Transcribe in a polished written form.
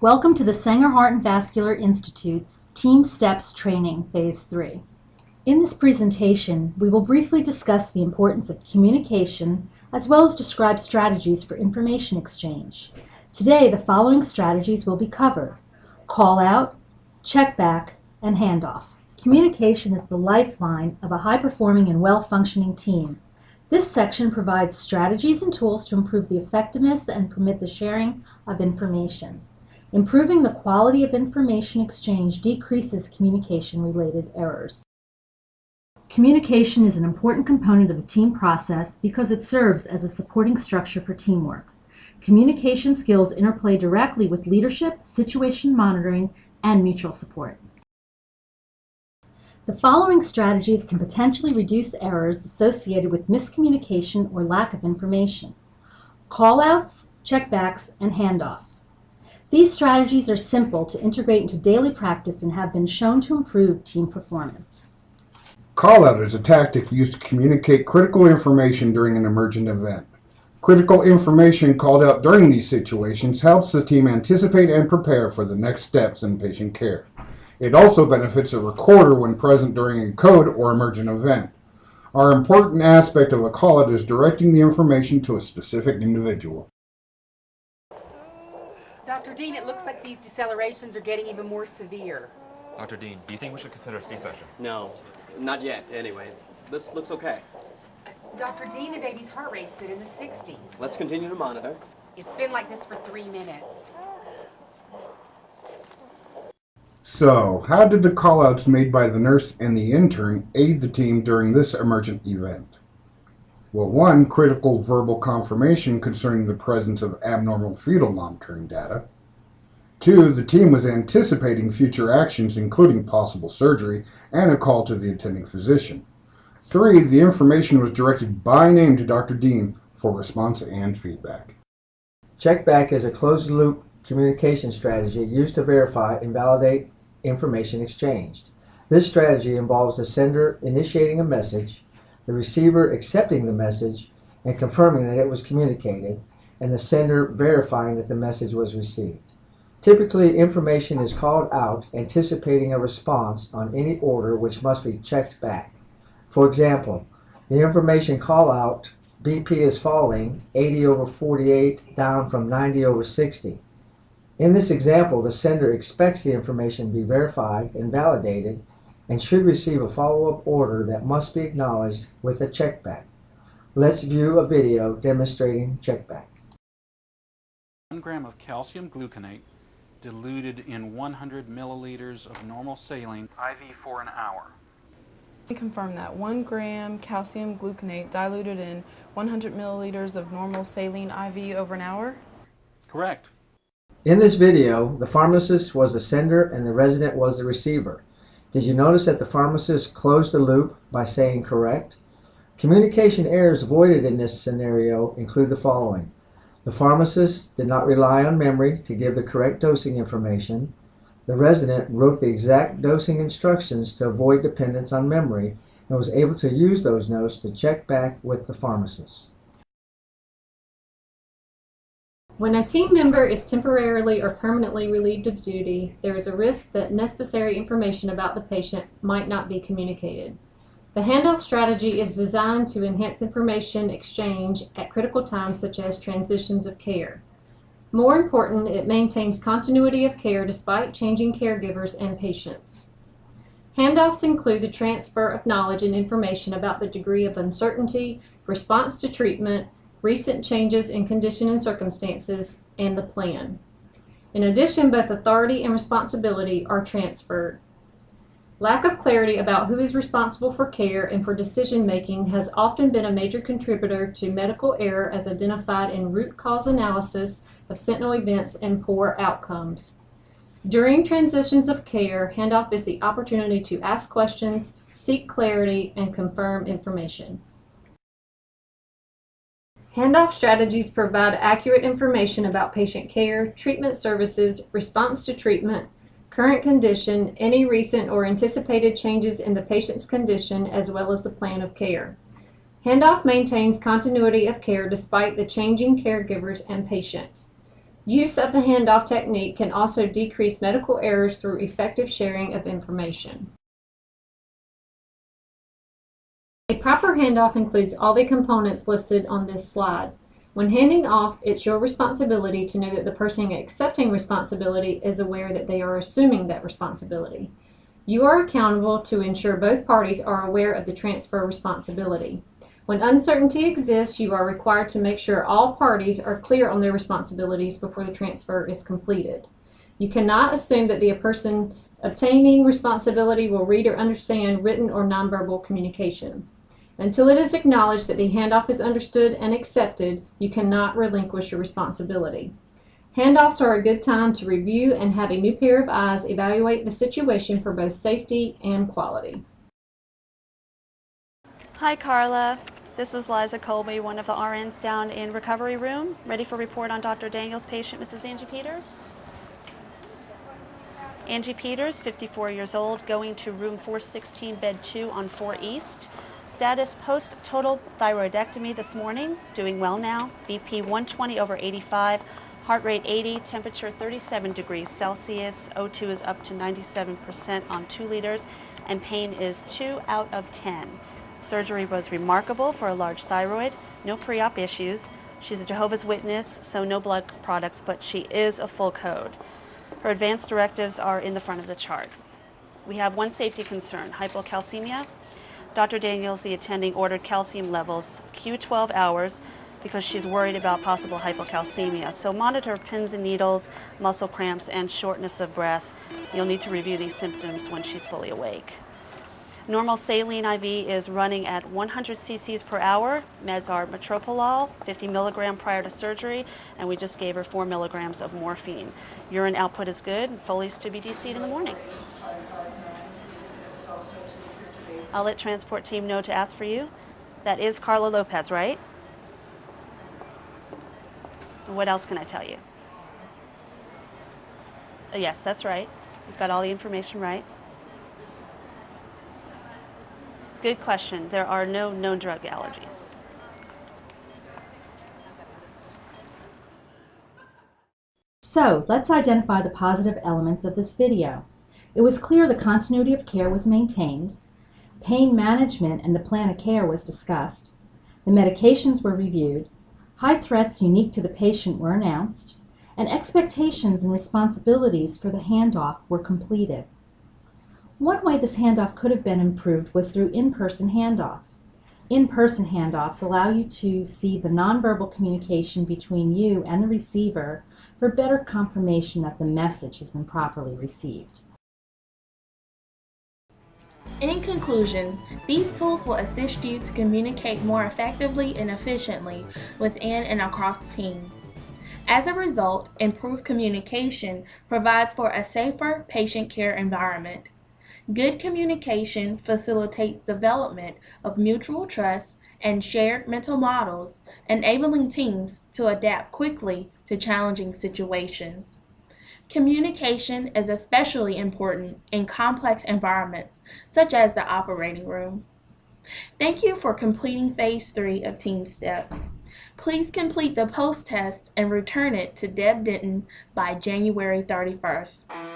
Welcome to the Sanger Heart and Vascular Institute's TeamSTEPPS Training Phase 3. In this presentation, we will briefly discuss the importance of communication as well as describe strategies for information exchange. Today, the following strategies will be covered: call out, check back, and handoff. Communication is the lifeline of a high-performing and well-functioning team. This section provides strategies and tools to improve the effectiveness and permit the sharing of information. Improving the quality of information exchange decreases communication-related errors. Communication is an important component of the team process because it serves as a supporting structure for teamwork. Communication skills interplay directly with leadership, situation monitoring, and mutual support. The following strategies can potentially reduce errors associated with miscommunication or lack of information: call-outs, checkbacks, and handoffs. These strategies are simple to integrate into daily practice and have been shown to improve team performance. Call-out is a tactic used to communicate critical information during an emergent event. Critical information called out during these situations helps the team anticipate and prepare for the next steps in patient care. It also benefits a recorder when present during a code or emergent event. Our important aspect of a call-out is directing the information to a specific individual. Dr. Dean, it looks like these decelerations are getting even more severe. Dr. Dean, do you think we should consider a C-section? No, not yet, anyway. This looks okay. Dr. Dean, the baby's heart rate's been in the 60s. Let's continue to monitor. It's been like this for 3 minutes. So, how did the call-outs made by the nurse and the intern aid the team during this emergent event? Well, one, critical verbal confirmation concerning the presence of abnormal fetal monitoring data. Two, the team was anticipating future actions, including possible surgery and a call to the attending physician. Three, the information was directed by name to Dr. Dean for response and feedback. Checkback is a closed-loop communication strategy used to verify and validate information exchanged. This strategy involves the sender initiating a message, the receiver accepting the message and confirming that it was communicated, and the sender verifying that the message was received. Typically, information is called out anticipating a response on any order which must be checked back. For example, the information call out BP is falling 80/48 down from 90/60. In this example, the sender expects the information to be verified and validated and should receive a follow-up order that must be acknowledged with a checkback. Let's view a video demonstrating checkback. 1 gram of calcium gluconate diluted in 100 milliliters of normal saline IV for an hour. Confirm that 1 gram calcium gluconate diluted in 100 milliliters of normal saline IV over an hour? Correct. In this video, the pharmacist was the sender and the resident was the receiver. Did you notice that the pharmacist closed the loop by saying correct? Communication errors avoided in this scenario include the following: the pharmacist did not rely on memory to give the correct dosing information. The resident wrote the exact dosing instructions to avoid dependence on memory and was able to use those notes to check back with the pharmacist. When a team member is temporarily or permanently relieved of duty, there is a risk that necessary information about the patient might not be communicated. The handoff strategy is designed to enhance information exchange at critical times such as transitions of care. More important, it maintains continuity of care despite changing caregivers and patients. Handoffs include the transfer of knowledge and information about the degree of uncertainty, response to treatment, recent changes in condition and circumstances, and the plan. In addition, both authority and responsibility are transferred. Lack of clarity about who is responsible for care and for decision-making has often been a major contributor to medical error as identified in root cause analysis of sentinel events and poor outcomes. During transitions of care, handoff is the opportunity to ask questions, seek clarity, and confirm information. Handoff strategies provide accurate information about patient care, treatment services, response to treatment, current condition, any recent or anticipated changes in the patient's condition, as well as the plan of care. Handoff maintains continuity of care despite the changing caregivers and patient. Use of the handoff technique can also decrease medical errors through effective sharing of information. A proper handoff includes all the components listed on this slide. When handing off, it's your responsibility to know that the person accepting responsibility is aware that they are assuming that responsibility. You are accountable to ensure both parties are aware of the transfer responsibility. When uncertainty exists, you are required to make sure all parties are clear on their responsibilities before the transfer is completed. You cannot assume that the person obtaining responsibility will read or understand written or nonverbal communication. Until it is acknowledged that the handoff is understood and accepted, you cannot relinquish your responsibility. Handoffs are a good time to review and have a new pair of eyes evaluate the situation for both safety and quality. Hi Carla, this is Liza Colby, one of the RNs down in recovery room, ready for report on Dr. Daniel's patient, Mrs. Angie Peters. Angie Peters, 54 years old, going to room 416, bed 2 on 4 East. Status post-total thyroidectomy this morning, doing well now. BP 120/85, heart rate 80, temperature 37 degrees Celsius, O2 is up to 97% on 2 liters, and pain is 2 out of 10. Surgery was remarkable for a large thyroid, no pre-op issues. She's a Jehovah's Witness, so no blood products, but she is a full code. Her advanced directives are in the front of the chart. We have one safety concern, hypocalcemia. Dr. Daniels, the attending, ordered calcium levels Q12 hours because she's worried about possible hypocalcemia. So monitor pins and needles, muscle cramps, and shortness of breath. You'll need to review these symptoms when she's fully awake. Normal saline IV is running at 100 cc's per hour. Meds are metoprolol, 50 milligram prior to surgery, and we just gave her 4 milligrams of morphine. Urine output is good. Foley's to be DC'd in the morning. I'll let transport team know to ask for you. That is Carla Lopez, right? What else can I tell you? Yes, that's right. You've got all the information right. Good question. There are no known drug allergies. So, let's identify the positive elements of this video. It was clear the continuity of care was maintained, pain management and the plan of care was discussed, the medications were reviewed, high threats unique to the patient were announced, and expectations and responsibilities for the handoff were completed. One way this handoff could have been improved was through in-person handoff. In-person handoffs allow you to see the nonverbal communication between you and the receiver for better confirmation that the message has been properly received. In conclusion, these tools will assist you to communicate more effectively and efficiently within and across teams. As a result, improved communication provides for a safer patient care environment. Good communication facilitates development of mutual trust and shared mental models, enabling teams to adapt quickly to challenging situations. Communication is especially important in complex environments, such as the operating room. Thank you for completing Phase 3 of TeamSTEPPS. Please complete the post-test and return it to Deb Denton by January 31st.